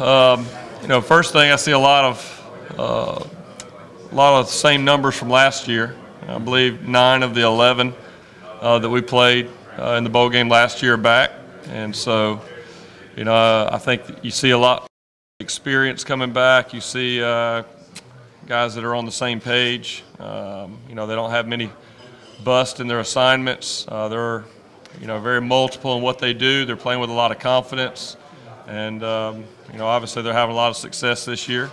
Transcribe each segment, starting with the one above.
First thing I see a lot of the same numbers from last year. I believe 9 of the 11 that we played in the bowl game last year are back, and so I think you see a lot of experience coming back. You see guys that are on the same page. They don't have many busts in their assignments. They're very multiple in what they do. They're playing with a lot of confidence, and obviously they're having a lot of success this year.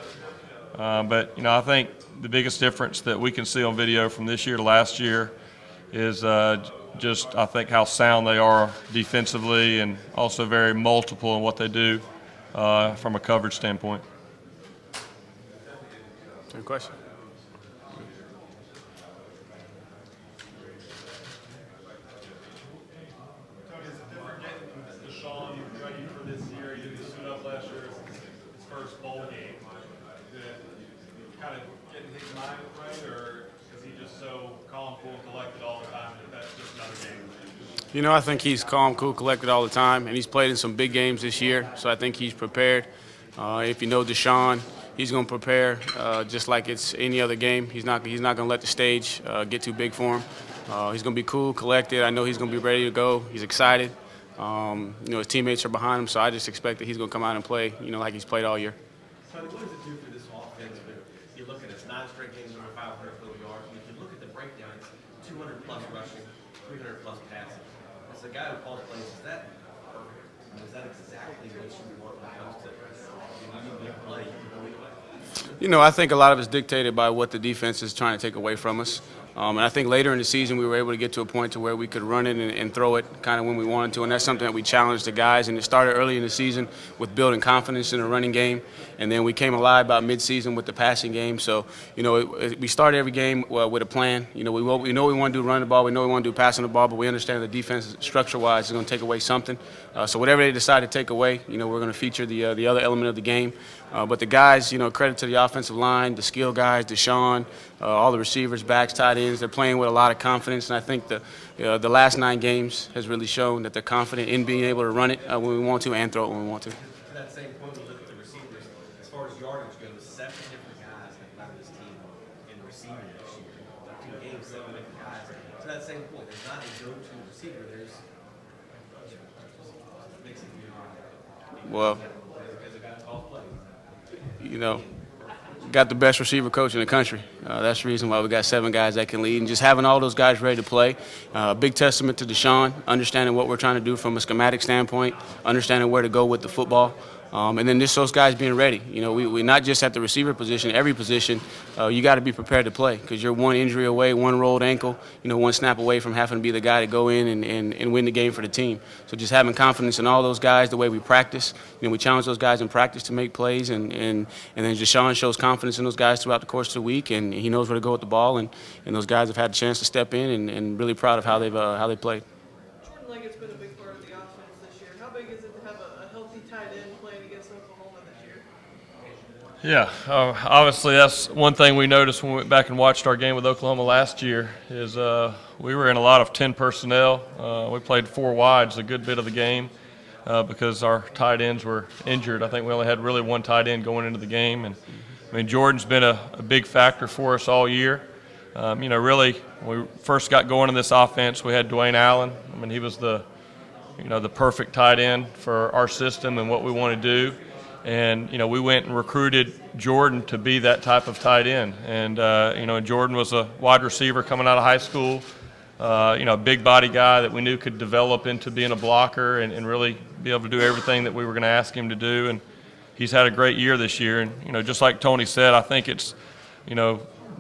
But I think the biggest difference that we can see on video from this year to last year is just I think how sound they are defensively, and also very multiple in what they do from a coverage standpoint. Good question. Deshaun ready for this year. He didn't suit up last year. His first bowl game. Kind of getting his mind right, or is he just so calm, cool, collected all the time that that's just another game? I think he's calm, cool, collected all the time, and he's played in some big games this year, so I think he's prepared. If you know Deshaun, he's going to prepare just like it's any other game. He's not going to let the stage get too big for him. He's going to be cool, collected. I know he's going to be ready to go. He's excited. His teammates are behind him, so I just expect that he's going to come out and play, like he's played all year. So what does it do for this offense when you look at it? It's 9 straight games over 500 total yards. And if you look at the breakdown, it's 200 plus rushing, 300 plus passing. As a guy who calls plays, is that perfect? Is that exactly what you want when it comes to you play? I think a lot of it's dictated by what the defense is trying to take away from us. And I think later in the season we were able to get to a point to where we could run it and throw it kind of when we wanted to, and that's something that we challenged the guys. And it started early in the season with building confidence in the running game, and then we came alive about mid-season with the passing game. So, we started every game with a plan. We know we want to do running the ball, we know we want to do passing the ball, but we understand the defense structure-wise is going to take away something. So whatever they decide to take away, we're going to feature the other element of the game. But the guys, credit to the offensive line, the skill guys, Deshaun, all the receivers, backs, tight ends, they're playing with a lot of confidence. And I think the last 9 games has really shown that they're confident in being able to run it when we want to and throw it when we want to. To that same point, we look at the receivers. As far as yardage goes, 7 different guys have led this team in receiving this year. 2 games, 7 different guys. To that same point, there's not a go-to receiver. There's mixing you. Well, there's a guy who calls plays. Got the best receiver coach in the country. That's the reason why we got 7 guys that can lead, and just having all those guys ready to play. Big testament to Deshaun, understanding what we're trying to do from a schematic standpoint, understanding where to go with the football. And then just those guys being ready. We're not just at the receiver position. Every position, you got to be prepared to play, because you're one injury away, one rolled ankle, one snap away from having to be the guy to go in and win the game for the team. So just having confidence in all those guys, the way we practice. We challenge those guys in practice to make plays, and then Deshaun shows confidence in those guys throughout the course of the week, and he knows where to go with the ball, and those guys have had a chance to step in, and really proud of how they played. It's been a big part of the offense this year. How big is it to have a healthy tight end playing against Oklahoma this year? Yeah, obviously that's one thing we noticed when we went back and watched our game with Oklahoma last year is we were in a lot of 10 personnel. We played 4 wides a good bit of the game because our tight ends were injured. I think we only had really 1 tight end going into the game. And Jordan's been a big factor for us all year. Really, when we first got going in this offense, we had Dwayne Allen. He was the perfect tight end for our system and what we want to do. And, we went and recruited Jordan to be that type of tight end. And, Jordan was a wide receiver coming out of high school, a big body guy that we knew could develop into being a blocker and really be able to do everything that we were going to ask him to do. And he's had a great year this year. And, just like Tony said, I think it's,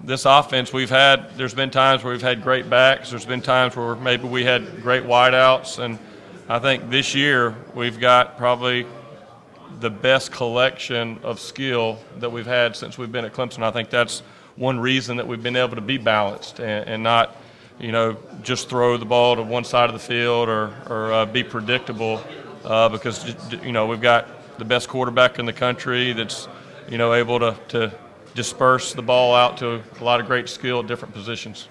this offense there's been times where we've had great backs. There's been times where maybe we had great wideouts. And I think this year we've got probably the best collection of skill that we've had since we've been at Clemson. I think that's one reason that we've been able to be balanced and not, just throw the ball to one side of the field or be predictable because, we've got the best quarterback in the country that's, able to disperse the ball out to a lot of great skill at different positions.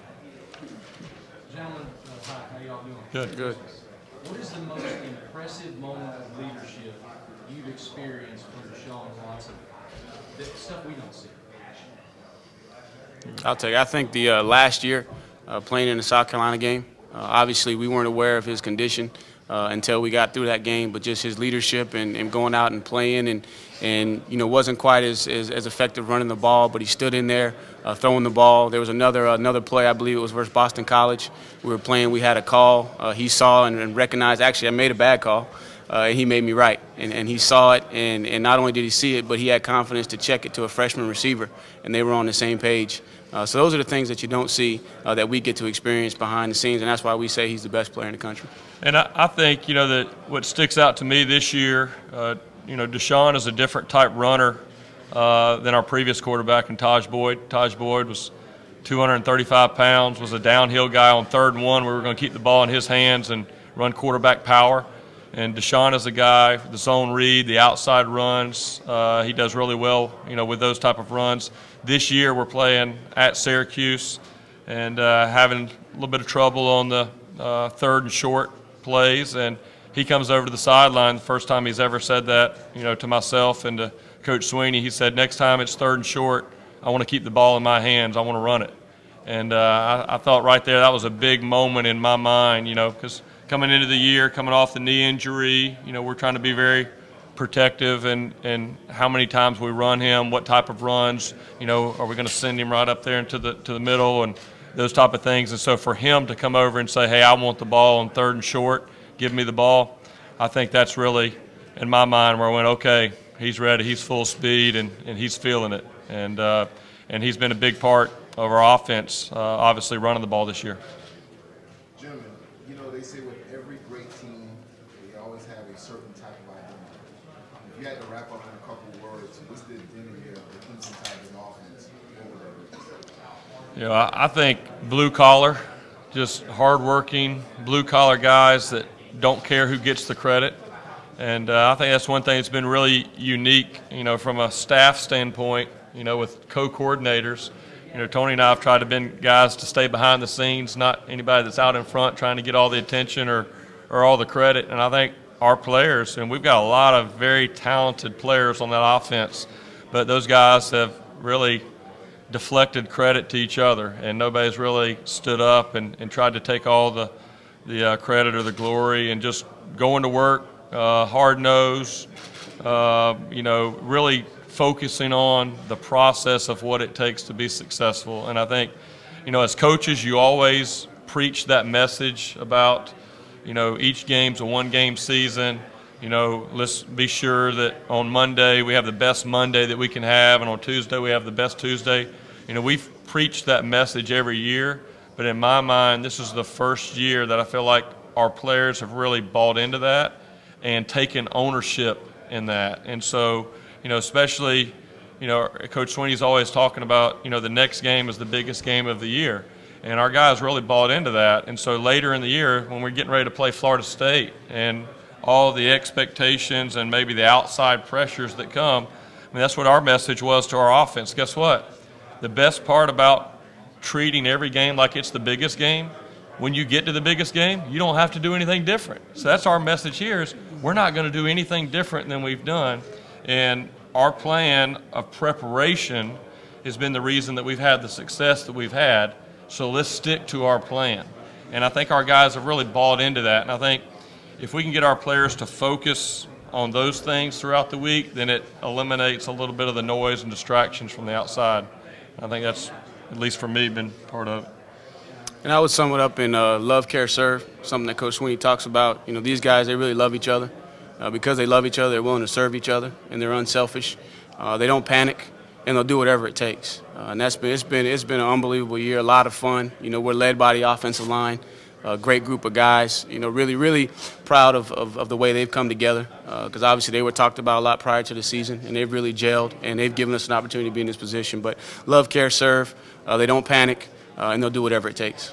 Gentlemen, hi, how y'all doing? Good. What is the most impressive moment of leadership you've experienced from Deshaun's the stuff we don't see? I'll take it. I think the last year, playing in the South Carolina game, obviously we weren't aware of his condition until we got through that game, but just his leadership and going out and playing and you know, wasn't quite as effective running the ball, but he stood in there throwing the ball. There was another play, I believe it was versus Boston College. We were playing, we had a call. He saw and recognized, actually I made a bad call. He made me right, and he saw it, and not only did he see it, but he had confidence to check it to a freshman receiver, and they were on the same page. So those are the things that you don't see that we get to experience behind the scenes, and that's why we say he's the best player in the country. And I think, you know, that what sticks out to me this year, you know, Deshaun is a different type runner than our previous quarterback in Taj Boyd. Taj Boyd was 235 pounds, was a downhill guy on 3rd and 1. We were going to keep the ball in his hands and run quarterback power. And Deshaun is a guy, the zone read, the outside runs. He does really well, you know, with those type of runs. This year we're playing at Syracuse and having a little bit of trouble on the 3rd and short plays. And he comes over to the sideline. The first time he's ever said that, you know, to myself and to Coach Sweeney, he said, next time it's 3rd and short, I want to keep the ball in my hands. I want to run it. And I thought right there that was a big moment in my mind, you know, because coming into the year, coming off the knee injury, you know, we're trying to be very protective and how many times we run him, what type of runs, you know, are we going to send him right up there into the middle and those type of things. And so for him to come over and say, hey, I want the ball on 3rd and short, give me the ball, I think that's really, in my mind, where I went, okay, he's ready, he's full speed, and he's feeling it. And he's been a big part of our offense, obviously running the ball this year. Gentlemen, you know, they say with every great team, they always have a certain type of identity. If you had to wrap up in a couple of words, what's the identity of the Clemson Tigers offense? You know, I think blue collar, just hardworking blue collar guys that don't care who gets the credit. And I think that's one thing that's been really unique, you know, from a staff standpoint, you know, with co-coordinators. You know, Tony and I have tried to be guys to stay behind the scenes, not anybody that's out in front trying to get all the attention or all the credit. And I think our players, and we've got a lot of very talented players on that offense, but those guys have really deflected credit to each other, and nobody's really stood up and tried to take all the credit or the glory and just going to work, hard-nosed, you know, really focusing on the process of what it takes to be successful. And I think, you know, as coaches, you always preach that message about, you know, each game's a one-game season. You know, let's be sure that on Monday we have the best Monday that we can have, and on Tuesday we have the best Tuesday. You know, we've preached that message every year, but in my mind, this is the first year that I feel like our players have really bought into that and taken ownership in that. And so, you know, especially, you know, Coach Sweeney's always talking about, you know, the next game is the biggest game of the year. And our guys really bought into that. And so later in the year, when we're getting ready to play Florida State and all the expectations and maybe the outside pressures that come, I mean, that's what our message was to our offense. Guess what? The best part about treating every game like it's the biggest game, when you get to the biggest game, you don't have to do anything different. So that's our message here is we're not going to do anything different than we've done. And our plan of preparation has been the reason that we've had the success that we've had. So let's stick to our plan. And I think our guys have really bought into that. And I think if we can get our players to focus on those things throughout the week, then it eliminates a little bit of the noise and distractions from the outside. I think that's, at least for me, been part of it. And I would sum it up in love, care, serve, something that Coach Sweeney talks about. You know, these guys, they really love each other. Because they love each other, they're willing to serve each other, and they're unselfish. They don't panic, and they'll do whatever it takes. And it's been an unbelievable year, a lot of fun. You know, we're led by the offensive line, a great group of guys. You know, really proud of the way they've come together, because obviously they were talked about a lot prior to the season, and they've really gelled, and they've given us an opportunity to be in this position. But love, care, serve. They don't panic, and they'll do whatever it takes.